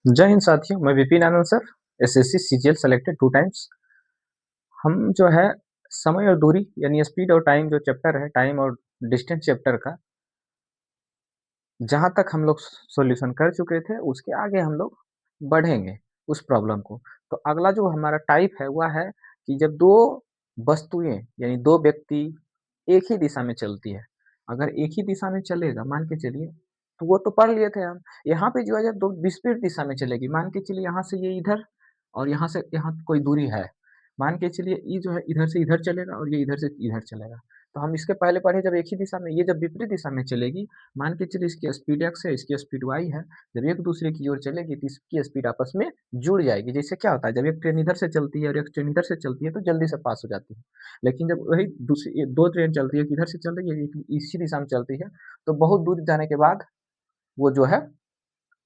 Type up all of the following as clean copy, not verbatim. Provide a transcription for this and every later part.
जय हिंद साथियों, मैं Vipin Anand sir, SSC CGL selected 2 times. हम जो है समय और दूरी यानी स्पीड और टाइम जो चैप्टर है, टाइम और डिस्टेंस चैप्टर का जहाँ तक हम लोग सॉल्यूशन कर चुके थे, उसके आगे हम लोग बढ़ेंगे उस प्रॉब्लम को। तो अगला जो हमारा टाइप है, वह है कि जब 2 वस्तुएँ यानी 2 व्यक्ति एक ही दिशा में चलती है। अगर एक ही दिशा में चलेगा, मान के चलिए, तो वो तो पढ़ लिए थे हम। यहाँ पे जो है जब 2 विपरीत दिशा में चलेगी, मान के चलिए यहाँ से ये इधर और यहाँ से यहाँ कोई दूरी है। मान के चलिए ये जो है इधर से इधर चलेगा और ये इधर से इधर चलेगा। तो हम इसके पहले पढ़े जब एक ही दिशा में, ये जब विपरीत दिशा में चलेगी, मान के चलिए इसकी स्पीड x है, इसकी स्पीड y है। जब एक दूसरे की ओर चलेगी तो इसकी स्पीड आपस में जुड़ जाएगी। जैसे क्या होता है, जब एक ट्रेन इधर से चलती है और एक ट्रेन इधर से चलती है तो जल्दी से पास हो जाती है। लेकिन जब वही दूसरी 2 ट्रेन चलती है, एक इधर से चल रही है, एक इसी दिशा में चलती है, तो बहुत दूर जाने के बाद वो जो है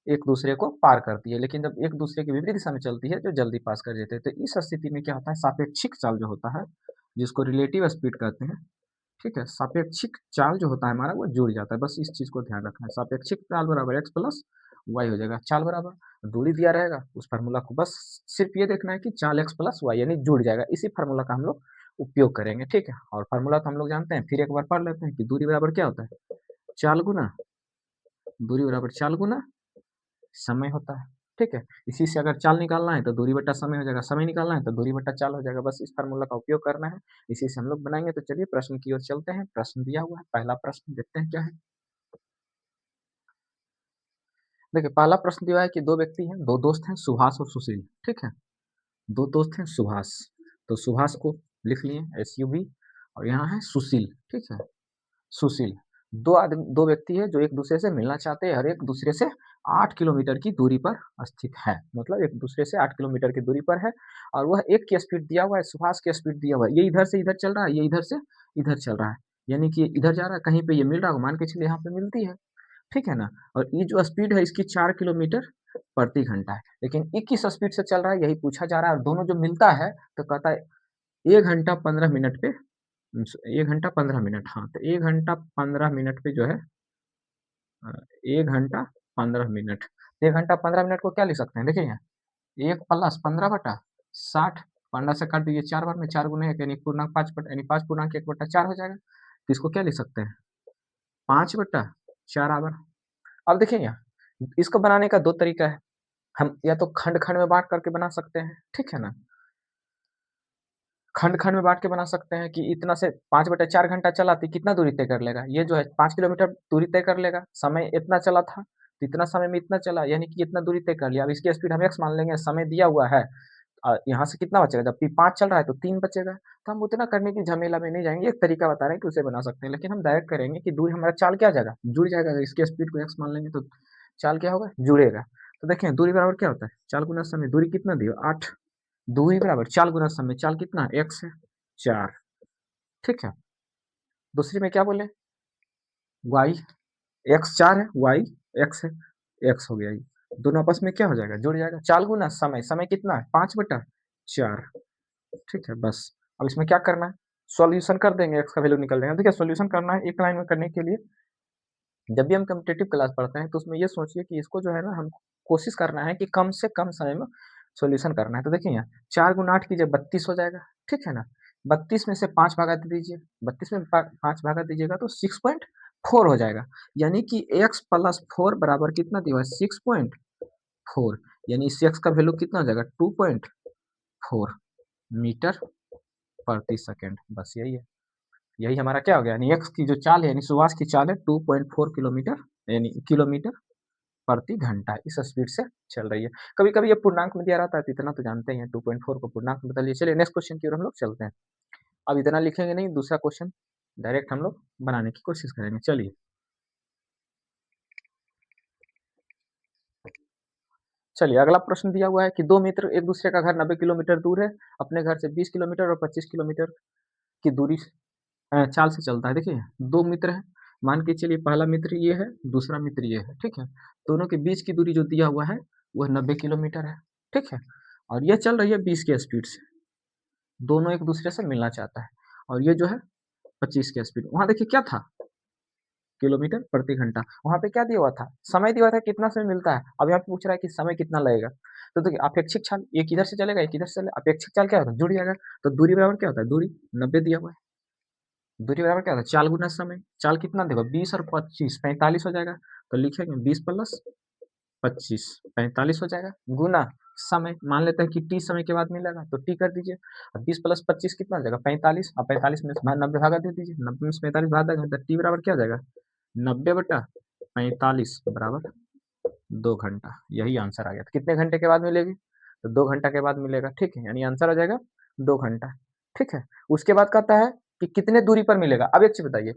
एक दूसरे को पार करती है। लेकिन जब एक दूसरे के विपरीत दिशा में चलती है तो जल्दी पास कर देते हैं। तो इस स्थिति में क्या होता है, सापेक्षिक चाल जो होता है, जिसको रिलेटिव स्पीड कहते हैं, ठीक है, सापेक्षिक चाल जो होता है हमारा वो जुड़ जाता है। बस इस चीज को ध्यान रखना है, सापेक्षिक चाल बराबर x प्लस वाई हो जाएगा। चाल बराबर दूरी दिया रहेगा, उस फार्मूला को बस सिर्फ ये देखना है कि चाल x प्लस वाई यानी जुड़ जाएगा। इसी फार्मूला का हम लोग उपयोग करेंगे, ठीक है। और फार्मूला तो हम लोग जानते हैं, फिर एक बार पढ़ लेते हैं कि दूरी बराबर क्या होता है, चाल गुना दूरी बराबर चाल गुना समय होता है, ठीक है। इसी से अगर चाल निकालना है तो दूरी बटा समय हो जाएगा, समय निकालना है तो दूरी बटा चाल हो जाएगा। बस इस फार्मूला का उपयोग करना है, इसी से हम लोग बनाएंगे। तो चलिए प्रश्न की ओर चलते हैं। प्रश्न दिया हुआ है, पहला प्रश्न देखते हैं क्या है। देखिए पहला प्रश्न दिया है कि 2 व्यक्ति हैं, 2 दोस्त हैं, सुभाष और सुशील, ठीक है। 2 दोस्त हैं सुभाष, तो सुभाष को लिख लिए SUV, और यहाँ है सुशील, ठीक है। सुशील, 2 व्यक्ति है जो एक दूसरे से मिलना चाहते हैं और एक दूसरे से 8 किलोमीटर की दूरी पर स्थित है। मतलब एक दूसरे से 8 किलोमीटर की दूरी पर है, और वह एक की स्पीड दिया हुआ है, सुभाष की स्पीड दिया हुआ है। ये इधर से इधर चल रहा है, ये इधर से इधर चल रहा है, यानी कि इधर जा रहा है, कहीं पे ये मिल रहा है, मान के चलिए यहाँ पे मिलती है, ठीक है ना। और ये जो स्पीड है इसकी 4 किलोमीटर प्रति घंटा है, लेकिन ये किस स्पीड से चल रहा है यही पूछा जा रहा है। और दोनों जो मिलता है तो कहता है 1 घंटा 15 मिनट पे 1 घंटा 15 मिनट, हाँ, तो 1 घंटा 15 मिनट पे जो है 1 घंटा 15 मिनट। 1 घंटा 15 मिनट को क्या लिख सकते हैं, देखिए यहाँ 1 प्लस 15 बटा 60, 15 से काट दीजिए 4 बार में, 4 गुने 1 यानी पूर्णांक 5 बटा यानी 5 पूर्णांक 1 बटा 4 हो जाएगा। तो इसको क्या लिख सकते हैं, 5 बटा 4 आवर। अब देखिए यहाँ इसको बनाने का 2 तरीका है। हम या तो खंड-खंड में बाँट करके बना सकते हैं, ठीक है ना। खंड-खंड में बाँट के बना सकते हैं कि इतना से 5 बटा 4 घंटा चला तो कितना दूरी तय कर लेगा। ये जो है 5 किलोमीटर दूरी तय कर लेगा। समय इतना चला था, तो इतना समय में इतना चला, यानी कि इतना दूरी तय कर लिया। अब इसकी स्पीड हम x मान लेंगे, समय दिया हुआ है। यहाँ से कितना बचेगा, जबकि 5 चल रहा है तो 3 बचेगा। तो हम उतना करने की झमेला में नहीं जाएँगे, एक तरीका बता रहे हैं कि उसे बना सकते हैं। लेकिन हम डायरेक्ट करेंगे कि दूरी हमारा चाल क्या आ जाएगा, जुड़ जाएगा। अगर इसकी स्पीड को x मान लेंगे तो चाल क्या होगा, जुड़ेगा। तो देखिए दूरी बराबर क्या होता है, चाल गुना समय। दूरी कितना दी हो, 8, दूरी बराबर चाल गुना समय। चाल कितना है, x है 4, ठीक है। दूसरी में क्या बोले, y, x 4 है, y x है, x हो गया ये। दोनों आपस में क्या हो जाएगा, जुड़ जाएगा। चाल गुना समय, समय कितना है 5 बटा 4, ठीक है। बस अब इसमें क्या करना है, सॉल्यूशन कर देंगे, x का वैल्यू निकल जाएगा। देखिए सॉल्यूशन करना है एक लाइन में करने के लिए, जब भी हम कॉम्पिटिटिव क्लास पढ़ते हैं तो उसमें ये सोचिए कि इसको जो है ना, हम कोशिश करना है कि कम से कम समय में सॉल्यूशन करना है। तो देखिए यहाँ 4 गुना 8 कीजिए, 32 हो जाएगा, ठीक है ना। 32 में से 5 भगा दे दीजिए, 32 में 5 भगा दीजिएगा तो 6.4 हो जाएगा। यानी कि x प्लस 4 बराबर कितना दिया है, 6.4, यानी इस x का वैल्यू कितना हो जाएगा, 2.4 मीटर प्रति सेकेंड। बस यही है, यही हमारा क्या हो गया, यानी x की जो चाल है, यानी सुभाष की चाल है 2.4 किलोमीटर, यानी किलोमीटर प्रति घंटा इस स्पीड से चल रही है। कभी-कभी ये पूर्णांक में दिया रहता है, तो इतना तो जानते ही हैं, 2.4 को पूर्णांक में बदलिए। चलिए नेक्स्ट क्वेश्चन की ओर हम लोग चलते हैं। अब इतना लिखेंगे नहीं, दूसरा क्वेश्चन डायरेक्ट हम लोग बनाने की कोशिश करेंगे। चलिए चलिए अगला प्रश्न दिया हुआ है कि 2 मित्र, एक दूसरे का घर 90 किलोमीटर दूर है, अपने घर से 20 किलोमीटर और 25 किलोमीटर की दूरी चाल से चलता है। देखिए 2 मित्र हैं, मान के चलिए पहला मित्र ये है, दूसरा मित्र ये है, ठीक है। दोनों के बीच की दूरी जो दिया हुआ है वह 90 किलोमीटर है, ठीक है। और ये चल रही है 20 की स्पीड से, दोनों एक दूसरे से मिलना चाहता है। और ये जो है 25 की स्पीड। वहां देखिए क्या था किलोमीटर प्रति घंटा। वहाँ पे क्या दिया हुआ था, समय दिया हुआ था कितना समय मिलता है। अब यहाँ पे पूछ रहा है कि समय कितना लगेगा। तो देखिए अपेक्षिक चाल एक इधर से चलेगा, एक इधर से चलेगा। अपेक्षिक चाल क्या होता है, जुड़ जाएगा। तो दूरी बराबर क्या होता है, दूरी 90 दिया हुआ है। दूरी बराबर क्या होता है, चाल गुना समय। चाल कितना देगा, 20 और 25 45 हो जाएगा। तो लिखेंगे 20 प्लस 25 45 हो जाएगा, गुना समय। मान लेते हैं कि टी समय के बाद मिलेगा, तो टी कर दीजिए। 20 प्लस 25 कितना हो जाएगा, 45। और 45 में 90 भागा दे दीजिए, 90 में 45 भाग देंगे तो टी बराबर क्या हो जाएगा, 90/45 बराबर 2 घंटा। यही आंसर आ गया। तो कितने घंटे के बाद मिलेगी, तो 2 घंटा के बाद मिलेगा। ठीक है, यानी आंसर आ जाएगा 2 घंटा। ठीक है, उसके बाद कहता है कि कितने दूरी पर मिलेगा। अब एक चीज बताइए,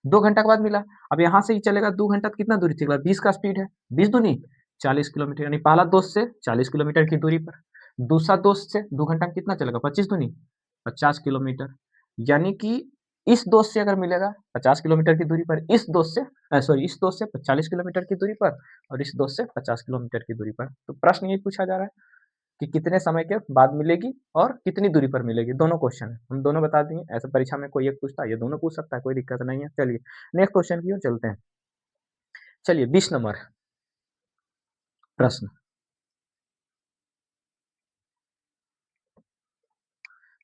2 घंटा के बाद मिला, अब यहाँ से ही चलेगा 2 घंटा तो कितना दूरी चलेगा, 20 का स्पीड है, 20 दूनी 40 किलोमीटर। यानी पहला दोस्त से 40 किलोमीटर की दूरी पर, दूसरा दोस्त से 2 घंटा में कितना चलेगा, 25 दूनी 50 किलोमीटर। यानी कि इस दोस्त से अगर मिलेगा 50 किलोमीटर की दूरी पर, इस दोस्त से सॉरी इस दोस्त से 40 किलोमीटर की दूरी पर, और इस दोस्त से 50 किलोमीटर की दूरी पर। तो प्रश्न ये पूछा जा रहा है कि कितने समय के बाद मिलेगी और कितनी दूरी पर मिलेगी। दोनों क्वेश्चन है, हम दोनों बता दिए। ऐसे परीक्षा में कोई एक पूछता है, ये दोनों पूछ सकता है, कोई दिक्कत नहीं है। चलिए नेक्स्ट क्वेश्चन की ओर चलते हैं। चलिए 20 नंबर प्रश्न।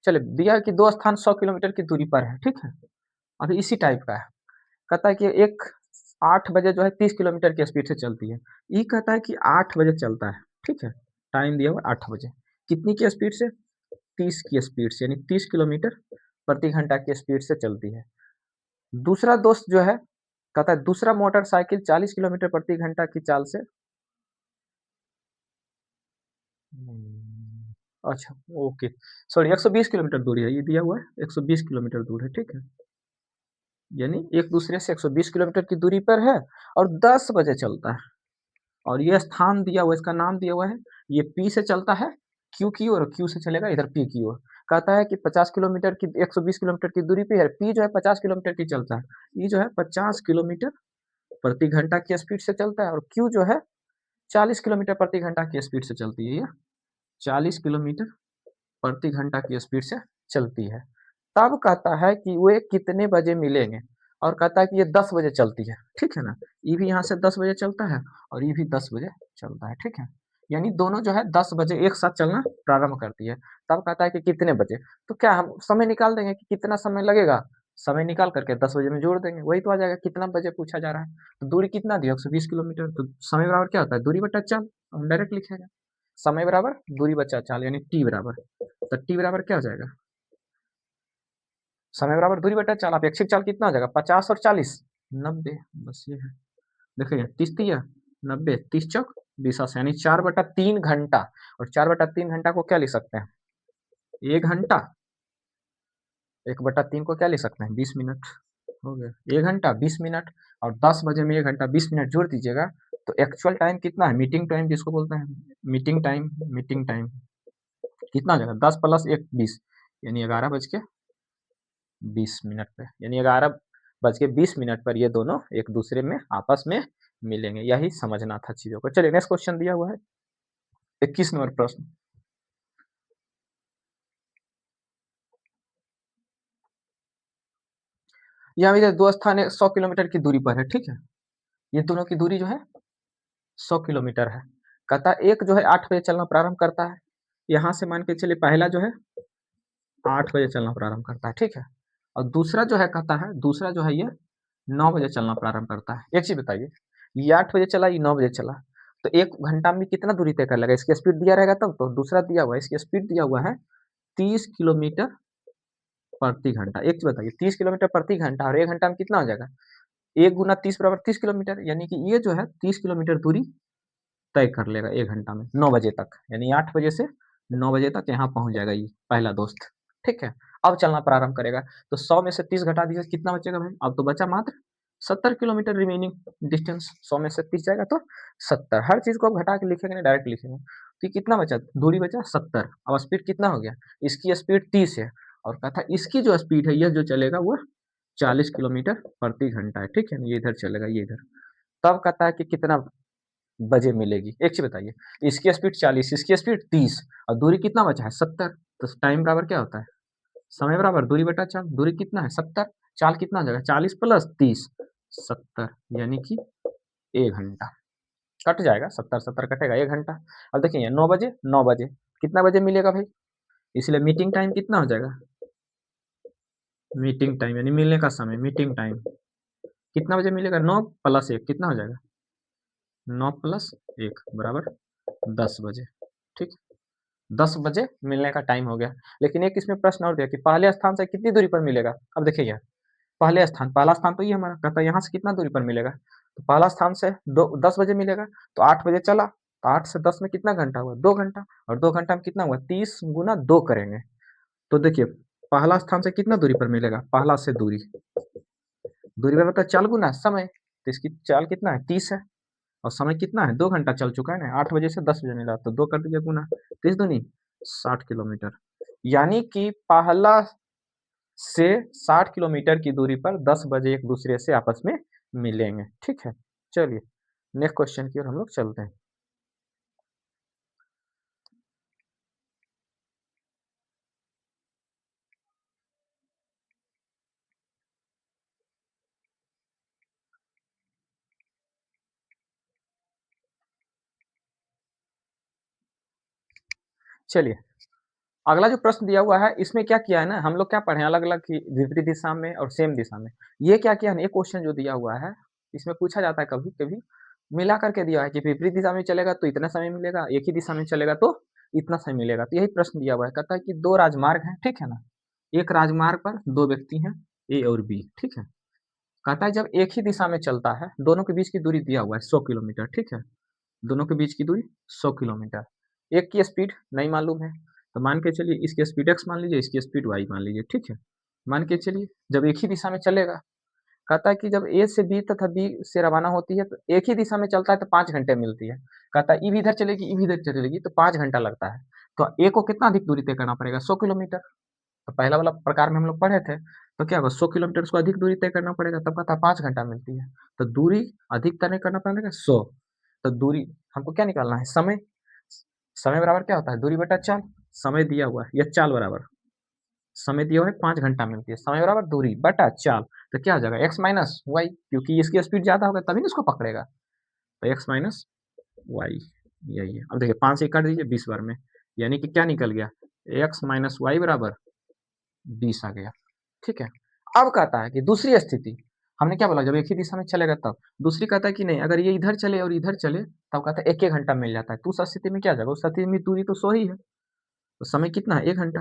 चलिए दिया है कि दो स्थान 100 किलोमीटर की दूरी पर है। ठीक है, अभी इसी टाइप का है। कहता है कि एक 8 बजे जो है 30 किलोमीटर की स्पीड से चलती है। ये कहता है कि 8 बजे चलता है। ठीक है, टाइम दिया हुआ 8 बजे, कितनी की स्पीड से, 30 की स्पीड से, यानी 30 किलोमीटर प्रति घंटा की स्पीड से चलती है। दूसरा दोस्त जो है कहता है दूसरा मोटरसाइकिल 40 किलोमीटर प्रति घंटा की चाल से अच्छा ओके सॉरी 120 किलोमीटर दूरी है, ये दिया हुआ है 120 किलोमीटर दूर है। ठीक है, यानी एक दूसरे से 120 किलोमीटर की दूरी पर है और 10 बजे चलता है। और ये स्थान दिया हुआ, इसका नाम दिया हुआ है, ये पी से चलता है क्यू की ओर, क्यू से चलेगा इधर पी की ओर। कहता है कि 50 किलोमीटर की 120 किलोमीटर की दूरी पे है, पी जो है 50 किलोमीटर की चलता है, ई जो है 50 किलोमीटर प्रति घंटा की स्पीड से चलता है, और क्यू जो है 40 किलोमीटर प्रति घंटा की स्पीड से चलती है। ये 40 किलोमीटर प्रति घंटा की स्पीड से चलती है। तब कहता है कि वे कितने बजे मिलेंगे, और कहता है कि ये 10 बजे चलती है। ठीक है ना, ये भी यहाँ से 10 बजे चलता है और ये भी 10 बजे चलता है। ठीक है, यानी दोनों जो है 10 बजे एक साथ चलना प्रारंभ करती है। तब कहता है कि कितने बजे, तो क्या हम समय निकाल देंगे कि कितना समय लगेगा, समय निकाल करके 10 बजे में जोड़ देंगे, वही तो आ जाएगा। कितना बजे पूछा जा रहा है, तो दूरी कितना दिया 120 किलोमीटर, तो समय बराबर क्या होता है, दूरी बटा चाल, हम डायरेक्ट लिखेंगे। समय बराबर दूरी बचा चाल, यानी टी बराबर, तो टी बराबर क्या हो जाएगा, समय बराबर दूरी बटा चाल। अपेक्षित चाल कितना हो जाएगा, 50 और 40 90। बस ये है, देखिए 30 दिया 90, 30 चौक 20, यानी 4/3 घंटा। और 4/3 घंटा को क्या लिख सकते हैं, 1 घंटा। 1/3 को क्या लिख सकते हैं, 20 मिनट। हो गया 1 घंटा 20 मिनट, और 10 बजे में 1 घंटा 20 मिनट जोड़ दीजिएगा, तो एक्चुअल टाइम कितना है, मीटिंग टाइम जिसको बोलते हैं, मीटिंग टाइम कितना हो जाएगा, 10 + 1 20, यानी 11:20 पे, यानी 11:20 पर ये दोनों एक दूसरे में आपस में मिलेंगे। यही समझना था चीजों को। चलिए नेक्स्ट क्वेश्चन दिया हुआ है 21 नंबर प्रश्न। यहाँ भी दो स्थान 100 किलोमीटर की दूरी पर है। ठीक है, ये दोनों की दूरी जो है 100 किलोमीटर है। कहता है एक जो है 8 बजे चलना प्रारंभ करता है, यहाँ से मान के चलिए पहला जो है 8 बजे चलना प्रारंभ करता है। ठीक है, और दूसरा जो है कहता है, दूसरा जो है ये 9 बजे चलना प्रारंभ करता है। एक चीज बताइए, ये 8 बजे चला, ये 9 बजे चला, तो 1 घंटा में कितना दूरी तय कर लेगा, इसकी स्पीड दिया रहेगा तब तो। दूसरा दिया हुआ है, इसकी स्पीड दिया हुआ है 30 किलोमीटर प्रति घंटा। एक चीज बताइए, 30 किलोमीटर प्रति घंटा और 1 घंटा में कितना हो जाएगा, 1 × 30 बराबर 30 किलोमीटर, यानी कि ये जो है 30 किलोमीटर दूरी तय कर लेगा 1 घंटा में, 9 बजे तक। यानी 8 बजे से 9 बजे तक यहाँ पहुंच जाएगा ये पहला दोस्त। ठीक है, अब चलना प्रारंभ करेगा, तो 100 में से 30 घटा दीजिए, कितना बचेगा भाई, अब तो बचा मात्र 70 किलोमीटर रिमेनिंग डिस्टेंस। 100 में से 30 जाएगा तो 70। हर चीज को आप घटा के लिखेंगे, डायरेक्ट लिखेंगे, तो ये कितना बचा, दूरी बचा 70। अब स्पीड कितना हो गया, इसकी स्पीड 30 है, और कहा इसकी जो स्पीड है यह जो चलेगा वो 40 किलोमीटर प्रति घंटा है। ठीक है, ये इधर चलेगा, ये इधर। तब कहता है कि कितना बजे मिलेगी। एक चीज बताइए, इसकी स्पीड 40, इसकी स्पीड 30, और दूरी कितना बचा है 70, तो टाइम बराबर क्या होता है, समय बराबर दूरी बटा चाल। दूरी कितना है 70, चाल कितना हो जाएगा 40 + 30, 70 यानी कि 1 घंटा कट जाएगा, 70 कटेगा 1 घंटा। अब देखिए 9 बजे कितना बजे मिलेगा भाई, इसलिए मीटिंग टाइम कितना हो जाएगा, मीटिंग टाइम यानी मिलने का समय, मीटिंग टाइम कितना बजे मिलेगा, 9 + 1 कितना हो जाएगा, 9 + 1 बराबर 10 बजे। ठीक, 10 बजे मिलने का टाइम हो गया। लेकिन एक इसमें प्रश्न और दिया कि पहले स्थान से कितनी दूरी पर मिलेगा। अब देखिए यहाँ पहले स्थान, पहला स्थान तो ये हमारा, कहता है यहाँ से कितना दूरी पर मिलेगा, तो पहला स्थान से 10 बजे मिलेगा, तो 8 बजे चला, तो 8 से 10 में कितना घंटा हुआ, 2 घंटा, और 2 घंटा में कितना हुआ, 30 गुना 2 करेंगे, तो देखिए पहला स्थान से कितना दूरी पर मिलेगा, पहला से दूरी, दूरी का मतलब चाल गुना समय, तो इसकी चाल कितना है, 30 है, और समय कितना है, 2 घंटा चल चुका है ना, 8 बजे से 10 बजे मिला, तो 2 कर दीजिए गुना, 30 दूनी 60 किलोमीटर, यानी कि पहला से 60 किलोमीटर की दूरी पर 10 बजे एक दूसरे से आपस में मिलेंगे। ठीक है, चलिए नेक्स्ट क्वेश्चन की ओर हम लोग चलते हैं। चलिए अगला जो प्रश्न दिया हुआ है इसमें क्या किया है ना, हम लोग क्या पढ़े अलग-अलग की विपरीत दिशा में और सेम दिशा में। ये क्या किया है ना, ये क्वेश्चन जो दिया हुआ है इसमें पूछा जाता है कभी-कभी मिला करके दिया है कि विपरीत दिशा में चलेगा तो इतना समय मिलेगा, एक ही दिशा में चलेगा तो इतना समय मिलेगा। तो यही प्रश्न दिया हुआ है, कहता है कि 2 राजमार्ग हैं, ठीक है ना? एक राजमार्ग पर 2 व्यक्ति हैं, ए और बी, ठीक है? कहता है जब एक ही दिशा में चलता है, दोनों के बीच की दूरी दिया हुआ है 100 किलोमीटर, ठीक है? दोनों के बीच की दूरी 100 किलोमीटर। एक की स्पीड नहीं मालूम है, तो मान के चलिए इसकी स्पीड x मान लीजिए, इसकी स्पीड y मान लीजिए, ठीक है? मान के चलिए जब एक ही दिशा में चलेगा, कहता है कि जब A से B तथा B से रवाना होती है, तो एक ही दिशा में चलता है तो 5 घंटे मिलती है। कहता है E भी इधर चलेगी, E भी इधर चलेगी तो 5 घंटा लगता है। तो A को कितना अधिक दूरी तय करना पड़ेगा? 100 किलोमीटर। तो पहला वाला प्रकार में हम लोग पढ़े थे, तो क्या होगा 100 किलोमीटर उसको अधिक दूरी तय करना पड़ेगा, तब कहता है 5 घंटा मिलती है। तो दूरी अधिक तय करना पड़ेगा 100, तो दूरी हमको क्या निकालना है, समय। समय बराबर क्या होता है, दूरी बटा चाल। समय दिया हुआ है या चाल बराबर, समय दिया हुआ है 5 घंटा मिलती है, समय बराबर दूरी बटा चाल, तो क्या हो जाएगा x माइनस वाई, क्योंकि इसकी स्पीड ज़्यादा होगा तभी ना इसको पकड़ेगा, तो x माइनस वाई यही है। अब देखिए 5 से काट दीजिए 20 बार में, यानी कि क्या निकल गया, x माइनस वाई बराबर 20 आ गया। ठीक है, अब कहता है कि दूसरी स्थिति, हमने क्या बोला जब एक ही दिशा में चलेगा तब, दूसरी कहता है कि नहीं अगर ये इधर चले और इधर चले तब कहता है 1-1 घंटा मिल जाता है, तो उस स्थिति में क्या जाएगा, उस स्थिति में दूरी तो 100 ही है, तो समय कितना है 1 घंटा,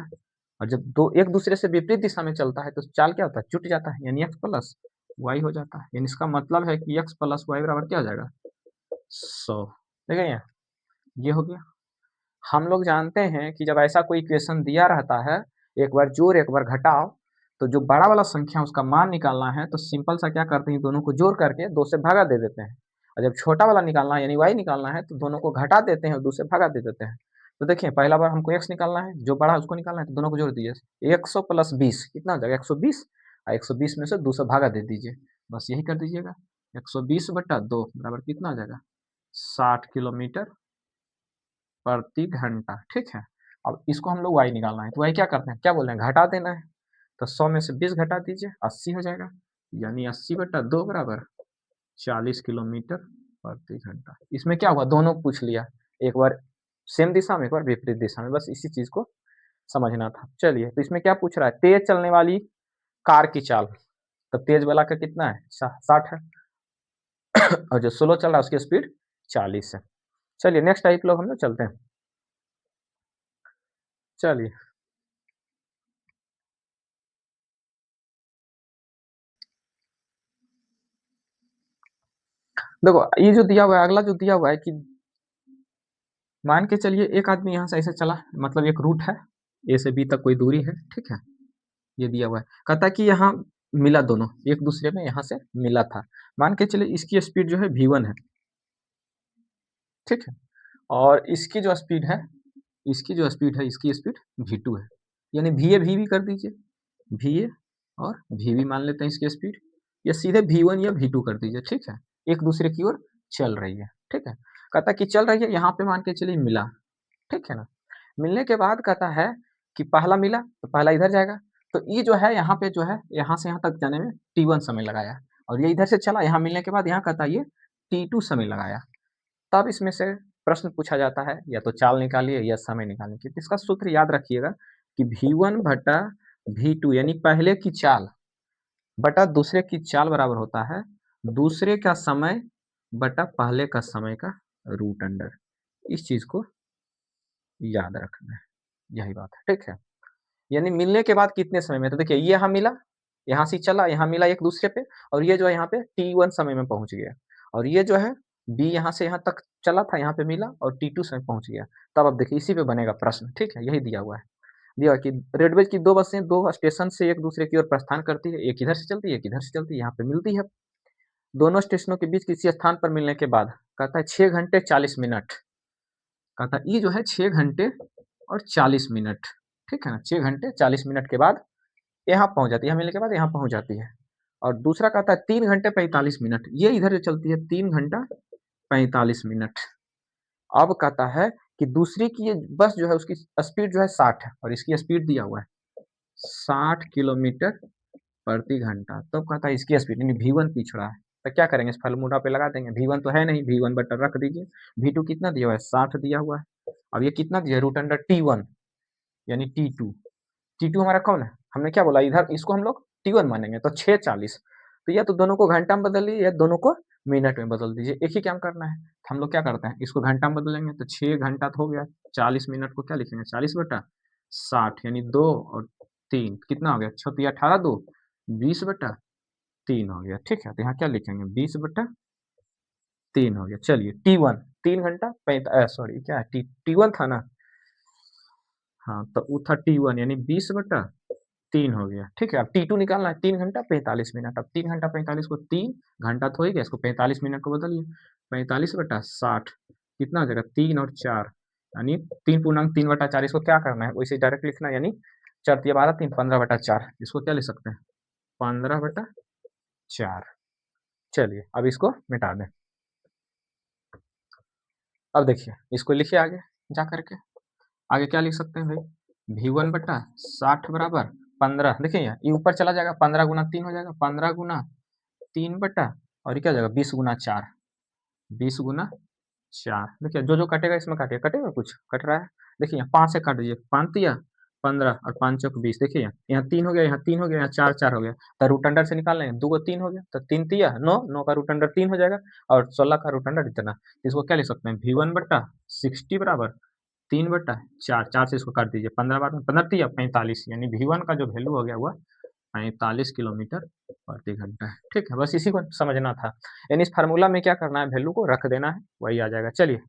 और जब दो एक दूसरे से विपरीत दिशा में चलता है तो चाल क्या होता है, जुट जाता है, यानी x प्लस वाई हो जाता है, यानी इसका मतलब है कि x प्लस वाई बराबर क्या हो जाएगा 100। ठीक है, ये हो गया। हम लोग जानते हैं कि जब ऐसा कोई इक्वेशन दिया रहता है, एक बार जोड़ एक बार घटाओ, तो जो बड़ा वाला संख्या उसका मान निकालना है तो सिंपल सा क्या करते हैं, दोनों को जोड़ करके 2 से भागा दे देते हैं, और जब छोटा वाला निकालना है यानी y निकालना है तो दोनों को घटा देते हैं और 2 से भागा दे देते हैं। तो देखिए पहला बार हमको x निकालना है, जो बड़ा है उसको निकालना है, तो दोनों को जोड़ दीजिए, 100 + 20 कितना हो जाएगा 120, और 120 में से 2 से भागा दे दीजिए, बस यही कर दीजिएगा, 120/2 बराबर कितना हो जाएगा 60 किलोमीटर प्रति घंटा। ठीक है, अब इसको हम लोग वाई निकालना है, तो वाई क्या करते हैं, क्या बोल रहे हैं, घटा देना है, तो 100 में से 20 घटा दीजिए 80 हो जाएगा, यानी 80/2 बराबर 40 किलोमीटर प्रति घंटा। इसमें क्या हुआ, दोनों पूछ लिया, एक बार सेम दिशा में एक बार विपरीत दिशा में, बस इसी चीज को समझना था। चलिए तो इसमें क्या पूछ रहा है, तेज चलने वाली कार की चाल, तो तेज वाला का कितना है 60 है, और जो स्लो चल रहा है उसकी स्पीड 40 है। चलिए नेक्स्ट टाइप लोग हम लोग चलते हैं। चलिए देखो ये जो दिया हुआ है, अगला जो दिया हुआ है कि मान के चलिए एक आदमी यहाँ से ऐसे चला, मतलब एक रूट है, ए से बी तक कोई दूरी है, ठीक है, ये दिया हुआ है, कहता है कि यहाँ मिला, दोनों एक दूसरे में यहाँ से मिला था, मान के चलिए इसकी स्पीड जो है v1 है, ठीक है, और इसकी जो स्पीड है, इसकी स्पीड v2 है, यानी va v भी कर दीजिए, va और vb मान लेते हैं इसकी स्पीड, या सीधे v1 या v2 कर दीजिए, ठीक है, एक दूसरे की ओर चल रही है, ठीक है, कहता है कि चल रही है, यहाँ पे मान के चलिए मिला, ठीक है ना, मिलने के बाद कहता है कि पहला मिला तो पहला इधर जाएगा, तो ये जो है यहाँ पे जो है यहाँ से यहाँ तक जाने में t1 समय लगाया, और ये इधर से चला, यहाँ मिलने के बाद यहाँ कहता है ये t2 समय लगाया। तब इसमें से प्रश्न पूछा जाता है, या तो चाल निकालिए या समय निकालिए। तो इसका सूत्र याद रखिएगा कि v1 बटा v2 यानी पहले की चाल बटा दूसरे की चाल बराबर होता है दूसरे का समय बटा पहले का समय का रूट अंडर। इस चीज को याद रखना है, यही बात है, ठीक है। यानी मिलने के बाद कितने समय में, तो देखिए ये यहाँ मिला, यहाँ से चला, यहाँ मिला एक दूसरे पे, और ये जो है यहाँ पे t1 समय में पहुंच गया, और ये जो है b यहाँ से यहाँ तक चला था, यहाँ पे मिला और t2 समय पहुंच गया। तब अब देखिए इसी पे बनेगा प्रश्न, ठीक है, यही दिया हुआ है। दिया हुआ कि रेडवेज की दो बसें दो स्टेशन से एक दूसरे की ओर प्रस्थान करती है, एक इधर से चलती है एक इधर से चलती है, यहाँ पे मिलती है। दोनों स्टेशनों के बीच किसी स्थान पर मिलने के बाद कहता है 6 घंटे 40 मिनट, कहता है ये जो है 6 घंटे और 40 मिनट, ठीक है ना, 6 घंटे 40 मिनट के बाद यहाँ पहुंच जाती है, यहाँ मिलने के बाद यहाँ पहुंच जाती है। और दूसरा कहता है 3 घंटे 45 मिनट, ये इधर से चलती है 3 घंटा 45 मिनट। अब कहता है कि दूसरी की ये बस जो है उसकी स्पीड जो है 60 है और इसकी स्पीड दिया हुआ है 60 किलोमीटर प्रति घंटा। तब कहता है इसकी स्पीड यानी v1 पिछड़ा है, तो क्या करेंगे, इस फार्मूला पे लगा देंगे। v1 तो है नहीं, v1 बटा रख दीजिए, v2 कितना दिया हुआ है 60 दिया हुआ है, अब ये कितना दिया है रूट अंडर t1 यानी t2। t2 हमारा कौन है, हमने क्या बोला, इधर इसको हम लोग t1 मानेंगे, तो 6:40। तो या तो दोनों को घंटा में बदल लीजिए या दोनों को मिनट में बदल दीजिए, एक ही काम करना है। तो हम लोग क्या करते हैं, इसको घंटा में बदलेंगे तो 6 घंटा तो हो गया, 40 मिनट को क्या लिखेंगे 40 बटा 60 यानी 2 और 3 कितना हो गया 6 18 2 20 बटा 3 हो गया, ठीक है। तो यहाँ क्या लिखेंगे 20 बटा 3 हो गया। चलिए t1 3 घंटा सॉरी क्या है t1 था ना, हाँ तो वो था t1 यानी 20 बटा 3 हो गया, ठीक है। अब t2 निकालना है 3 घंटा 45 मिनट, अब 3 घंटा 45 को 3 घंटा तो हो ही गया, इसको 45 मिनट को बदलिए 45 बटा 60 कितना हो जाएगा 3 और 4 यानी 3 पूर्णांक 3 बटा 4, इसको क्या करना है वैसे डायरेक्ट लिखना है, यानी 4 तिया 12 3 15 बटा 4, इसको क्या लिख सकते हैं 15 बटा 4। चलिए अब इसको मिटा दें। अब देखिए इसको लिखिए आगे जा करके, आगे क्या लिख सकते हैं भाई v1 बटा 60 बराबर 15, देखिए ये ऊपर चला जाएगा 15 गुना 3 हो जाएगा 15 गुना 3 बटा और ये क्या हो जाएगा 20 गुना 4, 20 गुना 4। देखिए जो जो कटेगा इसमें काटिए, कटेगा कुछ कट रहा है, देखिए यहाँ 5 से काट दीजिए 5 तिया 15 और 5 चौक 20, देखिए यहाँ 3 हो गया यहाँ 3 हो गया यहाँ 4 4 हो गया, तो रूट अंडर से निकाल लेंगे 2 को 3 हो गया तो 3 तिया 9, 9 का रूट अंडर 3 हो जाएगा और 16 का रूट अंडर इतना। इसको क्या लिख सकते हैं v1 बटा 60 बराबर 3 बटा 4, 4 से इसको काट दीजिए 15 बार 15 तिया 45 यानी v1 का जो वैल्यू हो गया हुआ 45 किलोमीटर प्रति घंटा है, ठीक है। बस इसी को समझना था, यानी इस फार्मूला में क्या करना है वैल्यू को रख देना है, वही आ जाएगा। चलिए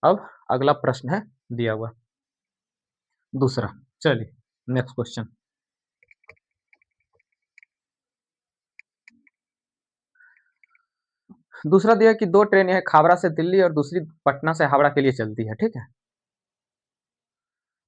अब अगला प्रश्न है दिया हुआ दूसरा, चलिए नेक्स्ट क्वेश्चन। दूसरा दिया कि दो ट्रेन है खाबरा से दिल्ली और दूसरी पटना से हावड़ा के लिए चलती है, ठीक है।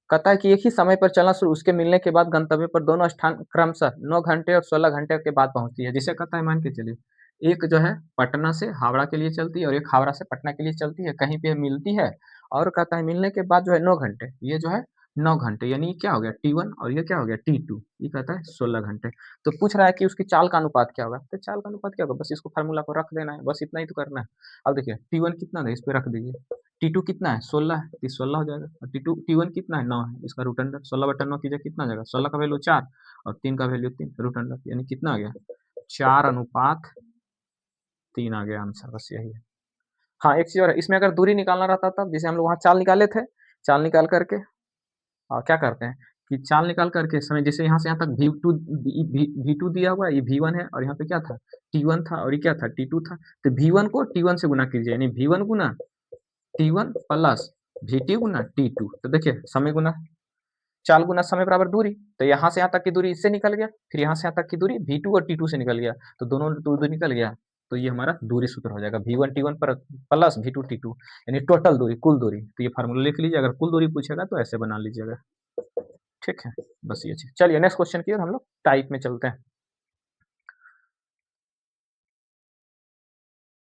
कहता है कि एक ही समय पर चलना शुरू उसके मिलने के बाद गंतव्य पर दोनों स्थान क्रमशः 9 घंटे और 16 घंटे के बाद पहुंचती है। जिसे कहता है मान के चलिए एक जो है पटना से हावड़ा के लिए चलती है और एक हावड़ा से पटना के लिए चलती है, कहीं पे मिलती है और कहता है मिलने के बाद जो है 9 घंटे, ये जो है 9 घंटे यानी क्या हो गया t1 और ये क्या हो गया t2, ये कहता है 16 घंटे। तो पूछ रहा है कि उसकी चाल का अनुपात क्या होगा, तो चाल का अनुपात क्या होगा, बस इसको फार्मूला को रख देना है, बस इतना ही तो करना है। अब देखिए t1 कितना है इस पे रख दीजिए, t2 कितना है 16 है, तो 16 हो जाएगा और t1 कितना है 9 है, इसका रूट अंडर 16 बटा 9 कीजिए कितना आ जाएगा, 16 का वैल्यू 4 और 3 का वैल्यू 3 रूट अंडर यानी कितना आ गया 4:3 आ गया आंसर, बस यही है। हाँ एक चीज और है, इसमें अगर दूरी निकालना रहता तब जैसे हम लोग वहाँ चाल निकाले थे, चाल निकाल करके और क्या करते हैं कि चाल निकाल करके समय जैसे यहाँ से यहाँ तक v2 दिया हुआ है, ये v1 है और यहाँ पे क्या था t1 था और ये क्या था t2 था, तो v1 को t1 से गुना कीजिए यानी v1 गुना t1 प्लस v2 गुना t2, तो देखिए समय गुना चाल गुना समय बराबर दूरी, तो यहाँ से यहाँ तक की दूरी इससे निकल गया, फिर यहाँ से यहाँ तक की दूरी v2 और t2 से निकल गया, तो दोनों दूरी निकल गया, तो ये हमारा दूरी सूत्र हो जाएगा v1 t1 पर प्लस v2 t2 यानी टोटल दूरी कुल दूरी। तो ये फार्मूला लिख लीजिए, अगर कुल दूरी पूछेगा तो ऐसे बना लीजिएगा, ठीक है। बस ये चीज। चलिए नेक्स्ट क्वेश्चन की ओर हम लोग टाइप में चलते हैं।